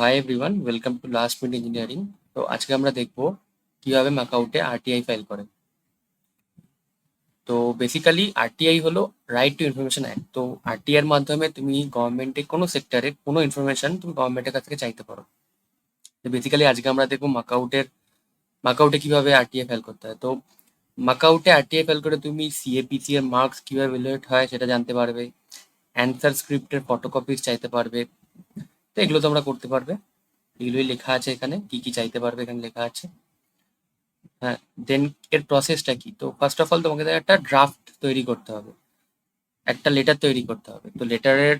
Hi everyone, welcome to last minute engineering. তো আজকে আমরা দেখবো কিভাবে ম্যাকআউটে আরটিআই ফাইল করে। তো বেসিক্যালি আরটিআই হলো রাইট টু ইনফরমেশন অ্যাক্ট। তো আরটিআই এর মাধ্যমে তুমি গভর্নমেন্টের কোনো সেক্টরে কোনো ইনফরমেশন তুমি গভর্নমেন্টের কাছ থেকে চাইতে পারো। তো বেসিক্যালি আজকে আমরা দেখবো মাকআউটে কিভাবে আরটিআই ফাইল করতে হয়। তো মাকআউটে আরটিআই ফাইল করে তুমি সিএপিসি এর মার্কস কিভাবে ভ্যালুয়েট হয় সেটা জানতে পারবে, অ্যান্সার স্ক্রিপ্টের ফটোকপিজ চাইতে পারবে। তো এগুলো তোমরা করতে পারবে, এগুলোই লেখা আছে এখানে, কি কি চাইতে পারবে এখানে লেখা আছে। হ্যাঁ, দেন এর প্রসেসটা কি? তো ফার্স্ট অফ অল তোমাকে একটা ড্রাফট তৈরি করতে হবে, একটা লেটার তৈরি করতে হবে। তো লেটারের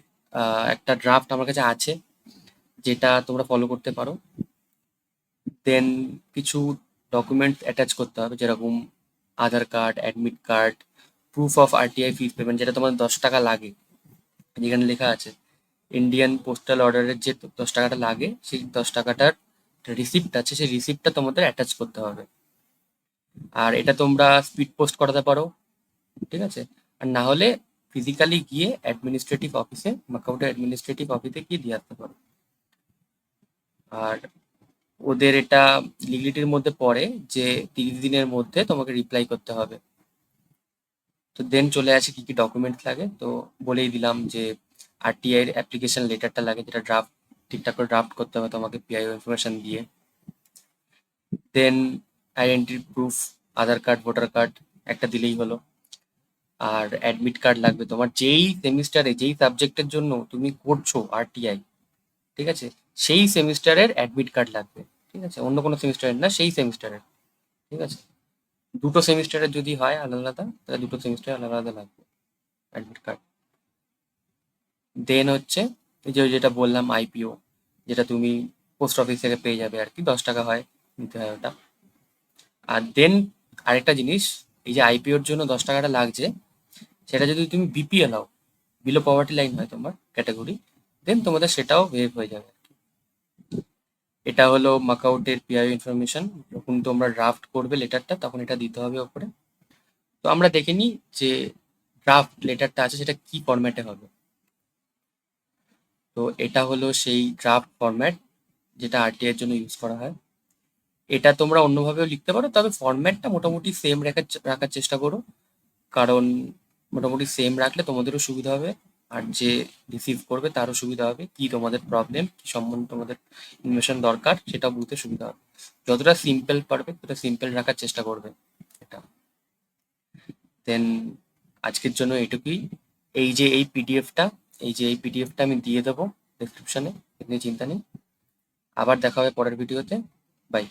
একটা ড্রাফট আমার কাছে আছে, যেটা তোমরা ফলো করতে পারো। দেন কিছু ডকুমেন্ট অ্যাটাচ করতে হবে, যেরকম Aadhaar card, admit card, proof of RTI fees payment, যেটা তোমার 10 টাকা লাগে। যেখানে লেখা আছে ইন্ডিয়ান পোস্টাল অর্ডারের যে 10 টাকাটা লাগে, সেই 10 টাকাটার রিসিপ্ট আছে, সেই রিসিপ্টটা তোমাদের অ্যাটাচ করতে হবে। আর এটা তোমরা স্পিড পোস্ট করাতে পারো, ঠিক আছে? আর না হলে ফিজিক্যালি গিয়ে অ্যাডমিনিস্ট্রেটিভ অফিসে, মাকআউটের অ্যাডমিনিস্ট্রেটিভ অফিসে গিয়ে দিয়ে আসতে পারো। আর ওদের এটা লিগলিটির মধ্যে পড়ে যে 30 দিনের মধ্যে তোমাকে রিপ্লাই করতে হবে। তো দেন চলে আসে কি কি ডকুমেন্টস লাগে। তো বলেই দিলাম যে আরটিআই এর অ্যাপ্লিকেশন লেটারটা লাগে, যেটা ড্রাফট ঠিকঠাক করে ড্রাফট করতে হবে তোমাকে পিআইও ইনফরমেশন দিয়ে। দেন আইডেন্টি প্রুফ, আধার কার্ড, ভোটার কার্ড একটা দিলেই হলো। আর অ্যাডমিট কার্ড লাগবে তোমার, যেই সেমিস্টারে যেই সাবজেক্টের জন্য তুমি করছো আরটিআই, ঠিক আছে? সেই সেমিস্টারের অ্যাডমিট কার্ড লাগবে, ঠিক আছে? অন্য কোনো সেমিস্টারের না, সেই সেমিস্টারের, ঠিক আছে? দুটো সেমিস্টারের যদি হয় আলাদা আলাদা, তাহলে দুটো সেমিস্টার আলাদা আলাদা লাগবে অ্যাডমিট কার্ড। দেন হচ্ছে এই যে যেটা বললাম আইপিও, যেটা তুমি পোস্ট অফিস থেকে পেয়ে যাবে আর কি, 10 টাকা হয়, নিতে হয় ওটা। আর দেন আরেকটা জিনিস, এই যে আইপিওর জন্য 10 টাকাটা লাগছে, সেটা যদি তুমি বিপিএল হও, বিলো পভার্টি লাইন হয় তোমার ক্যাটাগরি, দেন তোমাদের সেটাও ওয়েভ হয়ে যাবে। এটা হলো মাকআউটের পিআইও ইনফরমেশন। যখন তোমরা ড্রাফট করবে লেটারটা, তখন এটা দিতে হবে ওপরে। তো আমরা দেখে নিই যে ড্রাফট লেটারটা আছে সেটা কি ফরম্যাটে হবে। তো এটা হলো সেই ড্রাফট ফরম্যাট যেটা আরটিআই এর জন্য ইউজ করা হয়। এটা তোমরা অন্যভাবেও লিখতে পারো, তবে ফরম্যাটটা মোটামুটি সেম রাখার চেষ্টা করো, কারণ মোটামুটি সেম রাখলে তোমাদেরও সুবিধা হবে, আর যে রিসিভ করবে তারও সুবিধা হবে, কি তোমাদের প্রবলেম, কি সম্বন্ধে তোমাদের ইনফরমেশন দরকার সেটা বুঝতে সুবিধা হবে। যতটা সিম্পল পারবে ততটা সিম্পল রাখার চেষ্টা করবে এটা। দেন আজকের জন্য এটুকুই। এই পিডিএফটা আমি দিয়ে দেবো ডেসক্রিপশনে, এমনি চিন্তা নেই। আবার দেখা হবে পরের ভিডিওতে। বাই।